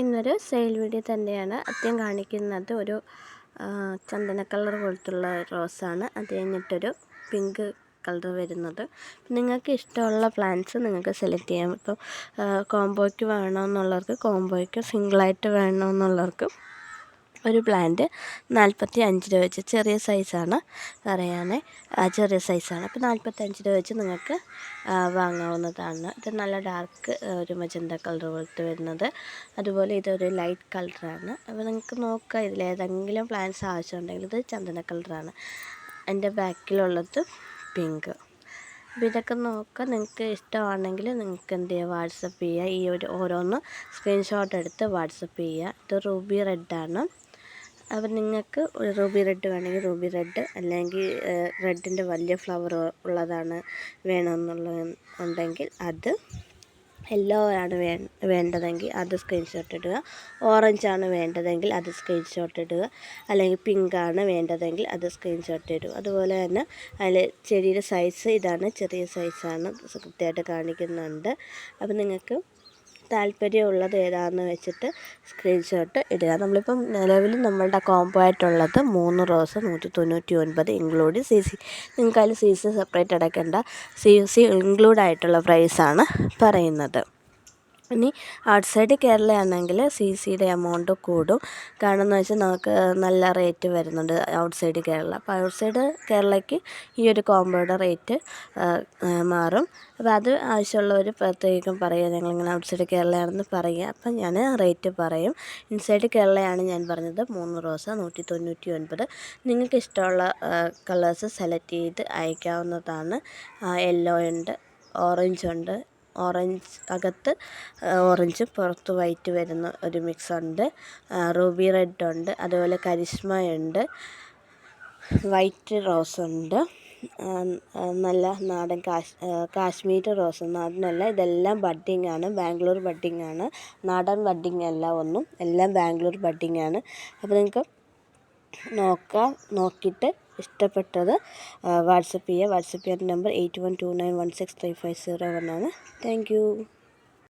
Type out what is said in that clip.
ഇന്നൊരു sale video തന്നെയാണ്. ആദ്യം കാണിക്കുന്നത് ഒരു ചന്ദന കളർ പോലത്തുള്ള റോസാണ്. അത് കഴിഞ്ഞിട്ടൊരു പിങ്ക് കളർ വരുന്നത്. നിങ്ങൾക്ക് ഇഷ്ടമുള്ള പ്ലാന്റ്സ് നിങ്ങൾക്ക് സെലക്ട് ചെയ്യാം. ഇപ്പോൾ കോംബോയ്ക്ക് വേണമെന്നുള്ളവർക്ക് കോംബോയ്ക്ക്, സിംഗിളായിട്ട് വേണമെന്നുള്ളവർക്ക് ഒരു പ്ലാന്റ് 45 രൂപ വെച്ച്, ചെറിയ സൈസാണ് പറയാനേ, ചെറിയ സൈസാണ്. അപ്പോൾ 45 രൂപ വെച്ച് നിങ്ങൾക്ക് വാങ്ങാവുന്നതാണ്. ഇത് നല്ല ഡാർക്ക് ഒരു മജന്ത കളർ പോലത്തെ വരുന്നത്. അതുപോലെ ഇതൊരു ലൈറ്റ് കളറാണ്. അപ്പോൾ നിങ്ങൾക്ക് നോക്കാം, ഇതിലേതെങ്കിലും പ്ലാന്റ്സ് ആവശ്യമുണ്ടെങ്കിൽ. ഇത് ചന്ദന കളറാണ്. എൻ്റെ ബാക്കിലുള്ളത് പിങ്ക്. അപ്പോൾ ഇതൊക്കെ നോക്കാം. നിങ്ങൾക്ക് ഇഷ്ടമാണെങ്കിൽ നിങ്ങൾക്ക് എന്ത് ചെയ്യുക, വാട്സപ്പ് ചെയ്യുക. ഈ ഓരോന്ന് സ്ക്രീൻഷോട്ട് എടുത്ത് വാട്സപ്പ് ചെയ്യുക. ഇത് റൂബി റെഡാണ്. അപ്പോൾ നിങ്ങൾക്ക് റൂബി റെഡ് വേണമെങ്കിൽ റൂബി റെഡ്, അല്ലെങ്കിൽ റെഡിൻ്റെ വലിയ ഫ്ലവർ ഉള്ളതാണ് വേണമെന്നുണ്ടെങ്കിൽ അത്, യെല്ലോ ആണ് വേണ്ടതെങ്കിൽ അത് സ്ക്രീൻഷോട്ട് ഇടുക. ഓറഞ്ചാണ് വേണ്ടതെങ്കിൽ അത് സ്ക്രീൻഷോട്ട് ഇടുക. അല്ലെങ്കിൽ പിങ്കാണ് വേണ്ടതെങ്കിൽ അത് സ്ക്രീൻഷോട്ട് ഇടുക. അതുപോലെ തന്നെ അതിൽ ചെടിയുടെ സൈസ് ഇതാണ്, ചെറിയ സൈസാണ്, കൃത്യമായിട്ട് കാണിക്കുന്നുണ്ട്. അപ്പോൾ നിങ്ങൾക്ക് താല്പര്യമുള്ളത് ഏതാണെന്ന് വെച്ചിട്ട് സ്ക്രീൻഷോട്ട് ഇടുക. നമ്മളിപ്പം നിലവിൽ നമ്മളുടെ കോംബോ ആയിട്ടുള്ളത് 3 റോസ് 199 ഇൻക്ലൂഡ് CC. നിങ്ങൾക്ക് അതിൽ CC സെപ്പറേറ്റ് അടയ്ക്കേണ്ട, CC ഇൻക്ലൂഡ് ആയിട്ടുള്ള പ്രൈസാണ് പറയുന്നത്. ഇനി ഔട്ട്സൈഡ് കേരള ആണെങ്കിൽ CCയുടെ എമൗണ്ട് കൂടും. കാരണം എന്ന് വെച്ചാൽ നമുക്ക് നല്ല റേറ്റ് വരുന്നുണ്ട് ഔട്ട്സൈഡ് കേരള. അപ്പോൾ ഔട്ട്സൈഡ് കേരളയ്ക്ക് ഈ ഒരു കോംബോയുടെ റേറ്റ് മാറും. അപ്പോൾ അത് ആവശ്യമുള്ളവർ പ്രത്യേകം പറയുക, ഞങ്ങളിങ്ങനെ ഔട്ട്സൈഡ് കേരളയാണെന്ന് പറയുക. അപ്പം ഞാൻ റേറ്റ് പറയും. ഇൻസൈഡ് കേരളയാണ് ഞാൻ പറഞ്ഞത്. 3 റോസ 199. നിങ്ങൾക്ക് ഇഷ്ടമുള്ള കളേഴ്സ് സെലക്ട് ചെയ്ത് അയക്കാവുന്നതാണ്. യെല്ലോ ഉണ്ട്, ഓറഞ്ച് ഉണ്ട്. ഓറഞ്ച് അകത്ത് ഓറഞ്ചും പുറത്ത് വൈറ്റ് വരുന്ന ഒരു മിക്സ് ഉണ്ട്. റൂബി റെഡ് ഉണ്ട്. അതുപോലെ കരിഷ്മയുണ്ട്. വൈറ്റ് റോസ് ഉണ്ട്. നല്ല നാടൻ കാശ്മീരി റോസ്. നാടനല്ല, ഇതെല്ലാം ബഡ്ഡിങ് ആണ്, ബാംഗ്ലൂർ ബഡ്ഡിങ് ആണ്. നാടൻ ബഡ്ഡിങ് അല്ല ഒന്നും, എല്ലാം ബാംഗ്ലൂർ ബഡ്ഡിങ് ആണ്. അപ്പോൾ നിങ്ങൾക്ക് നോക്കാം, നോക്കിയിട്ട് ഇഷ്ടപ്പെട്ടത് വാട്സപ്പ് ചെയ്യുക. വാട്സപ്പ് ചെയ്യാൻ നമ്പർ 8129163501 ആണ്. Thank you.